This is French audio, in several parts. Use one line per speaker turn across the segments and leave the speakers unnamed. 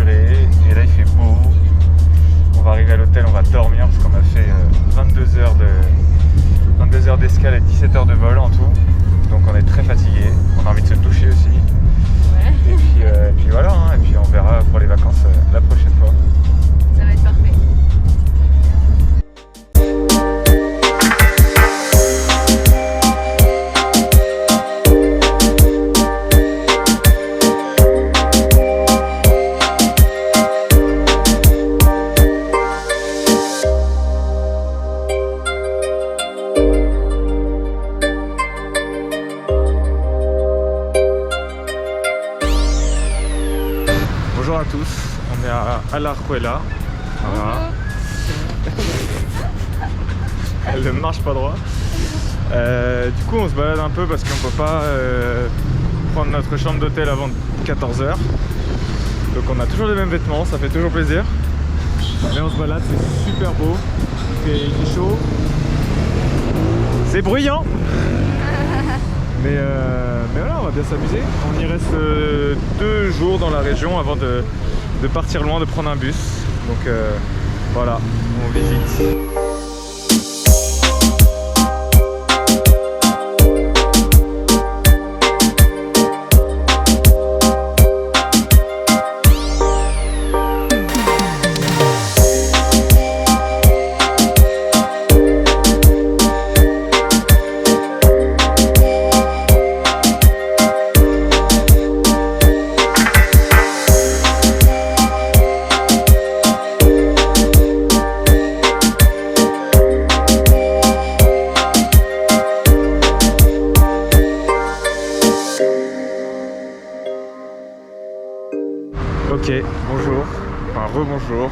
tempéré et là il fait beau. On va arriver à l'hôtel, on va dormir parce qu'on a fait 22 heures d'escale et 17 heures de vol en tout. Donc on est très fatigué, on a envie de se doucher aussi.
Ouais.
Et puis voilà, hein, et puis on verra pour les vacances la prochaine fois.
Ça va être parfait.
Bonjour à tous, on est à Alajuela. Voilà. Elle ne marche pas droit. Du coup on se balade un peu parce qu'on peut pas prendre notre chambre d'hôtel avant 14 h. Donc on a toujours les mêmes vêtements, ça fait toujours plaisir. Mais on se balade, c'est super beau, il fait chaud. C'est bruyant. Mais voilà, on va bien s'amuser. On y reste 2 jours dans la région avant de partir loin, de prendre un bus. Donc voilà, on visite. Ok, bonjour, enfin rebonjour.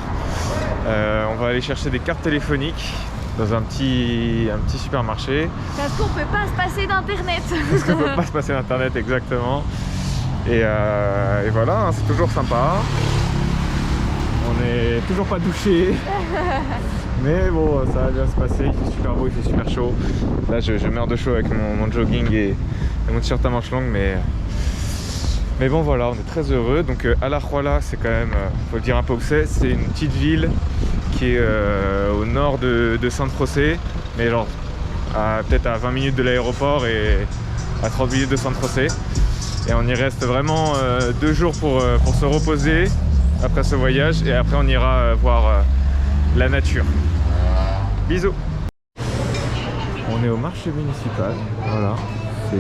On va aller chercher des cartes téléphoniques dans un petit supermarché.
Parce qu'on peut pas se passer d'internet.
Parce qu'on peut pas se passer d'internet exactement. Et voilà, hein, c'est toujours sympa. On est toujours pas douché. Mais bon, ça va bien se passer, il fait super beau, il fait super chaud. Là je meurs de chaud avec mon jogging et mon t-shirt à manches longues, mais bon voilà, on est très heureux. Donc Alajuela, c'est quand même, faut le dire un peu où c'est une petite ville qui est au nord de San José, mais genre peut-être à 20 minutes de l'aéroport et à 30 minutes de San José. Et on y reste vraiment 2 jours pour se reposer après ce voyage, et après on ira voir la nature. Bisous. On est au marché municipal, voilà, ça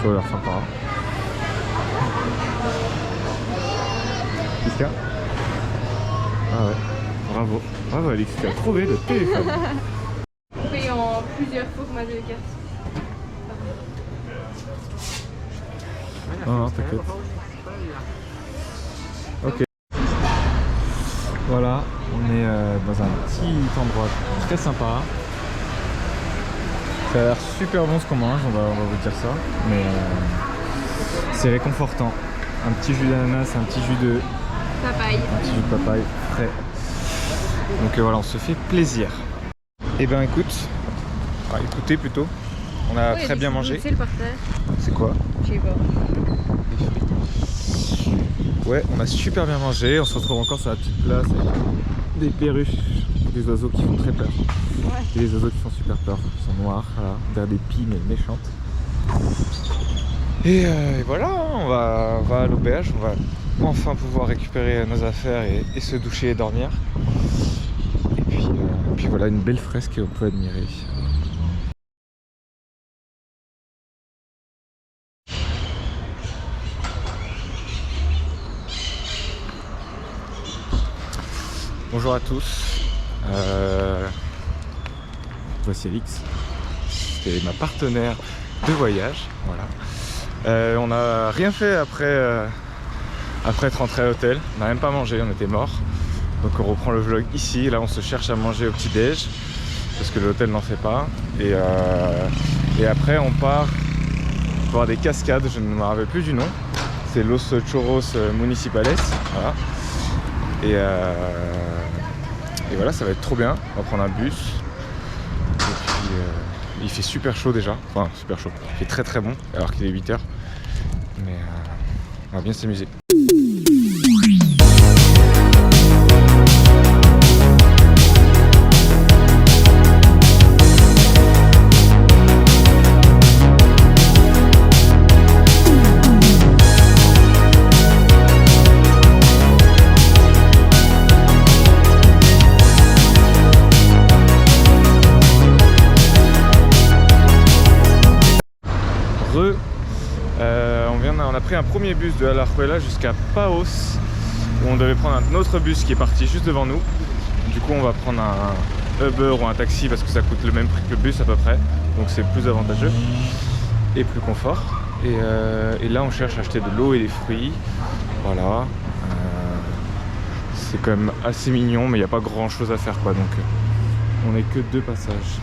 a l'air sympa. Qu'est-ce qu'il y a? Ah ouais, bravo Alix, tu as trouvé le téléphone.
On paye en plusieurs formats de cartes.
Non, t'inquiète. Ok. Voilà, on est dans un petit endroit très sympa. Ça a l'air super bon ce qu'on mange, on va vous dire ça. Mais c'est réconfortant. Un petit jus d'ananas, un petit jus de
Papaye.
Un petit jus de papaye frais. Donc voilà, on se fait plaisir. Et ben écoutez plutôt, on a très bien mangé.
C'est le partage.
C'est quoi?
Je sais pas.
Des fruits. Ouais, on a super bien mangé. On se retrouve encore sur la petite place avec des perruches, des oiseaux qui font très peur.
Ouais.
Et les oiseaux qui font super peur. Ils sont noirs, voilà, derrière des pies mais méchantes. Et voilà, on va à l'auberge, on va enfin pouvoir récupérer nos affaires et se doucher et dormir. Et puis voilà, une belle fresque qu'on peut admirer. Bonjour à tous, voici Alix, c'est ma partenaire de voyage, voilà. On n'a rien fait après être rentré à l'hôtel, on n'a même pas mangé, on était morts. Donc on reprend le vlog ici, là on se cherche à manger au petit-déj, parce que l'hôtel n'en fait pas. Et après on part voir des cascades, je ne me rappelle plus du nom, c'est Los Chorros Municipales, voilà. Et voilà, ça va être trop bien, on va prendre un bus. Et puis il fait super chaud déjà, enfin super chaud, il fait très très bon alors qu'il est 8 h. Mais on va bien s'amuser. pris un premier bus de Alajuela jusqu'à Paos, où on devait prendre un autre bus qui est parti juste devant nous. Du coup on va prendre un Uber ou un taxi parce que ça coûte le même prix que le bus à peu près, donc c'est plus avantageux et plus confort. Et là on cherche à acheter de l'eau et des fruits, voilà. C'est quand même assez mignon, mais il n'y a pas grand chose à faire quoi, donc on n'est que 2 passages.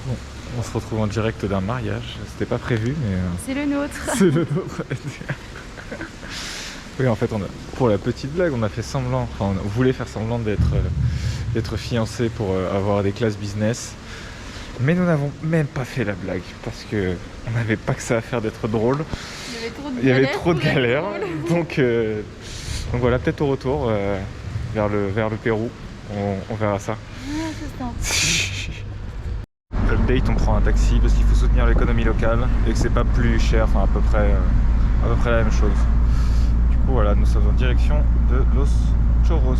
Bon, on se retrouve en direct d'un mariage, c'était pas prévu mais...
C'est le nôtre.
C'est le nôtre. Oui, en fait, pour la petite blague, on a fait semblant, enfin on voulait faire semblant d'être fiancés pour avoir des classes business. Mais nous n'avons même pas fait la blague parce que on n'avait pas que ça à faire d'être drôle. Il y avait trop de galères. Donc voilà, peut-être au retour vers le Pérou, on verra ça. Update, on prend un taxi parce qu'il faut soutenir l'économie locale et que c'est pas plus cher, enfin à peu près la même chose. Du coup voilà, nous sommes en direction de Los Chorros.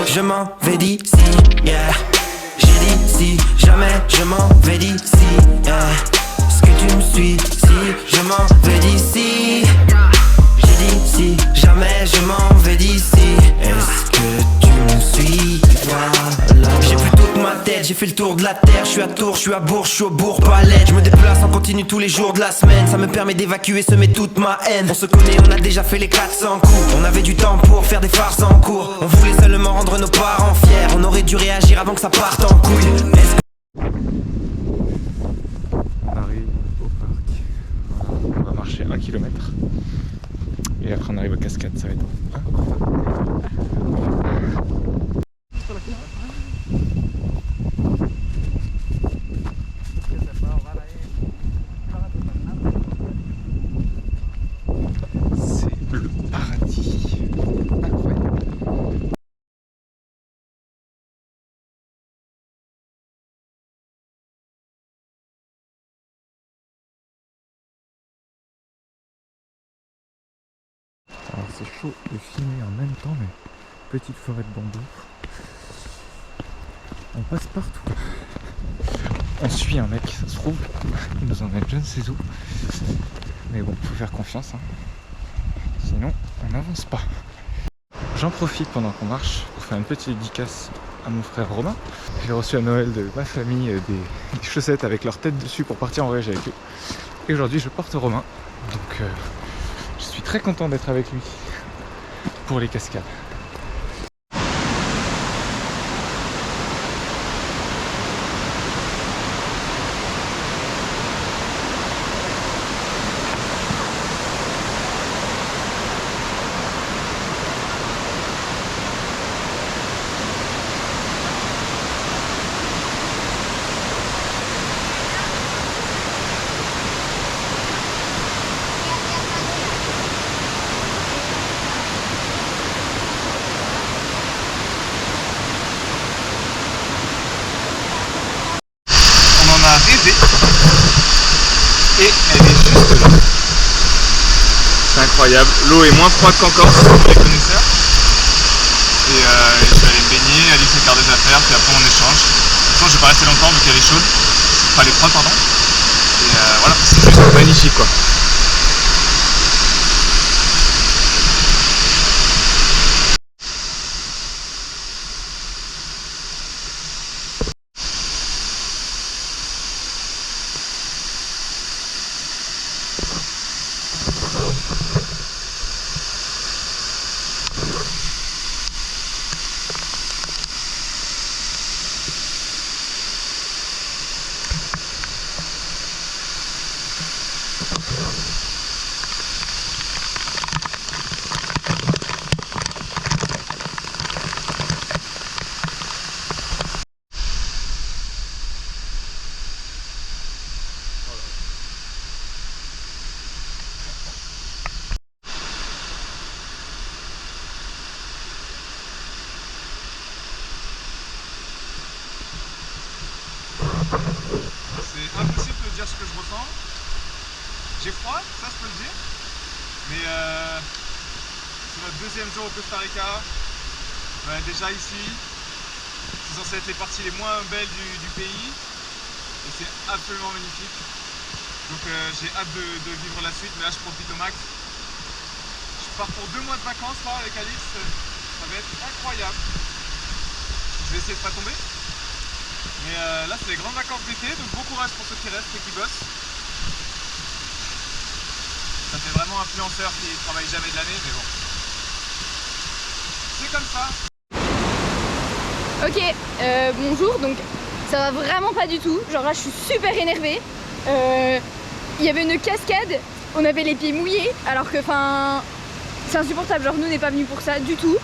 Je m'en vais d'ici, yeah. J'ai dit si jamais je m'en vais d'ici, yeah. Est-ce que tu me suis? Si je m'en vais d'ici. J'ai dit si jamais je m'en vais d'ici. Est-ce que tu me suis? Voilà. J'ai pris toute ma tête, j'ai fait le tour de la terre. Je suis à Tours, je suis à Bourges, je suis au Bourg-Palette. Je me déplace en continu tous les jours de la semaine. Ça me permet d'évacuer, semer toute ma haine. On se connaît, on a déjà fait les 400 coups. On avait du temps pour faire des farces en cours. On voulait seulement rendre nos parents fiers. On aurait dû réagir avant que ça parte en couille.
On arrive au parc. On va marcher 1 km. Et après on arrive aux cascades, ça va être c'est le paradis. Incroyable. Alors c'est chaud de filmer en même temps, mais petite forêt de bambou. On passe partout. On suit un mec, ça se trouve, il nous emmène je ne sais où. Mais bon, faut faire confiance, hein. Sinon on n'avance pas. J'en profite pendant qu'on marche pour faire une petite dédicace à mon frère Romain. J'ai reçu à Noël de ma famille des chaussettes avec leur tête dessus pour partir en voyage avec eux. Et aujourd'hui je porte Romain, donc je suis très content d'être avec lui pour les cascades. Rêvé et elle est juste là. C'est incroyable, l'eau est moins froide qu'en Corse pour les connaisseurs. Et je vais aller me baigner, Alice se faire des affaires, puis après on échange. Je pense que je vais pas rester longtemps vu qu'elle est chaude, enfin elle est froide pardon. Et voilà, c'est juste magnifique quoi. C'est impossible de dire ce que je ressens. J'ai froid, ça je peux le dire. Mais c'est notre deuxième jour au Costa Rica. Déjà ici, c'est censé être les parties les moins belles du pays. Et c'est absolument magnifique. Donc j'ai hâte de vivre la suite, mais là je profite au max. Je pars pour 2 mois de vacances là avec Alix, ça va être incroyable. Je vais essayer de pas tomber. Mais là c'est les grandes vacances d'été, donc bon courage pour ceux qui restent et qui bossent. Ça fait vraiment influenceur qui travaille jamais de l'année, mais bon. C'est comme ça.
Ok, bonjour, donc ça va vraiment pas du tout, genre là je suis super énervée. Il y avait une cascade, on avait les pieds mouillés, alors que enfin c'est insupportable, genre nous on n'est pas venus pour ça du tout.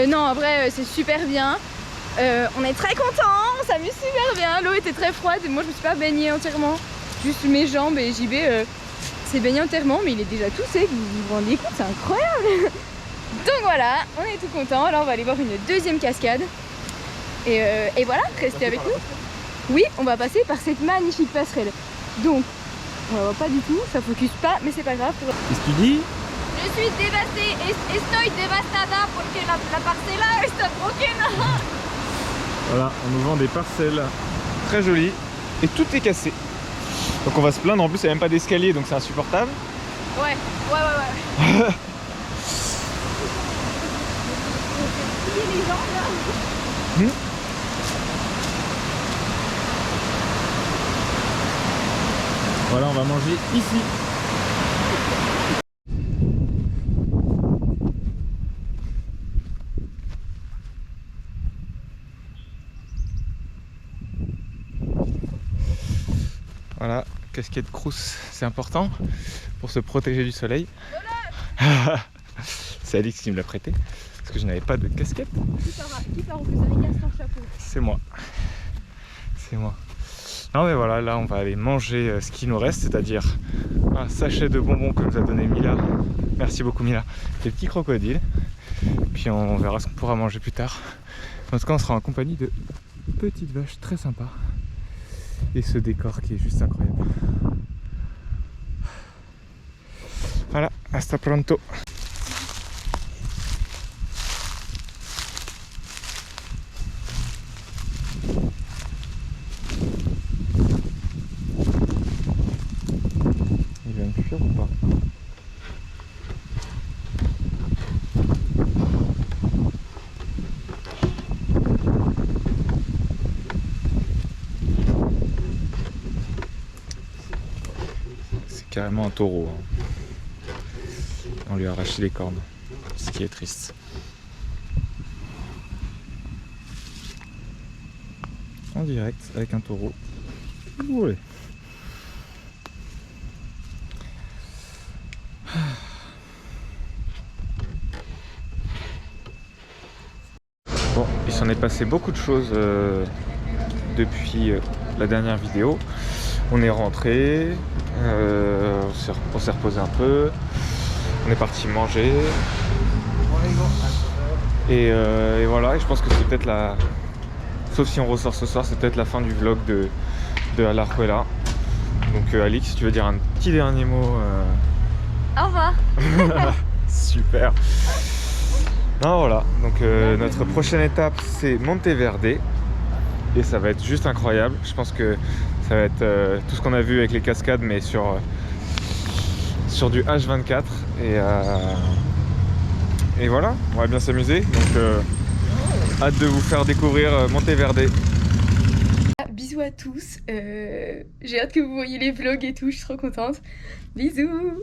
Non en vrai c'est super bien, on est très contents, on s'amuse super bien, l'eau était très froide, moi je me suis pas baignée entièrement, juste mes jambes et JB s'est baigné entièrement, mais il est déjà tout sec, vous vous rendez compte, c'est incroyable. Donc voilà, on est tout contents, là on va aller voir une deuxième cascade. Et voilà, restez avec nous. Oui, on va passer par cette magnifique passerelle. Donc, on la voit pas du tout, ça focus pas, mais c'est pas grave.
Qu'est-ce que tu dis?
Je suis dévastée, estoy devastada porque la parcela está broken.
Voilà, on nous vend des parcelles très jolies et tout est cassé. Donc on va se plaindre, en plus il n'y a même pas d'escalier, donc c'est insupportable.
Ouais. Les gens là.
Voilà, on va manger ici. Voilà, casquette Crous, c'est important pour se protéger du soleil. C'est Alix qui me l'a prêté parce que je n'avais pas de casquette.
Qui part au Costa Rica sans chapeau?
C'est moi. C'est moi. Non mais voilà, là on va aller manger ce qui nous reste, c'est-à-dire un sachet de bonbons que nous a donné Mila. Merci beaucoup Mila. Des petits crocodiles. Puis on verra ce qu'on pourra manger plus tard. En tout cas on sera en compagnie de petites vaches très sympas. Et ce décor qui est juste incroyable. Voilà, hasta pronto. Il va me fuir ou pas? C'est carrément un taureau. On lui a arraché les cornes, ce qui est triste. En direct avec un taureau. Ouais. Bon, il s'en est passé beaucoup de choses depuis la dernière vidéo. On est rentré, on s'est reposé un peu, on est parti manger. Et voilà, et je pense que c'est peut-être la... Sauf si on ressort ce soir, c'est peut-être la fin du vlog de Alajuela. Donc Alix, si tu veux dire un petit dernier mot.
Au revoir.
Super. Non, voilà, donc notre prochaine étape c'est Monteverde. Et ça va être juste incroyable. Je pense que ça va être tout ce qu'on a vu avec les cascades, mais sur du H24. Et voilà, on va bien s'amuser. Donc hâte de vous faire découvrir Monteverde.
Bisous à tous. J'ai hâte que vous voyez les vlogs et tout, je suis trop contente. Bisous.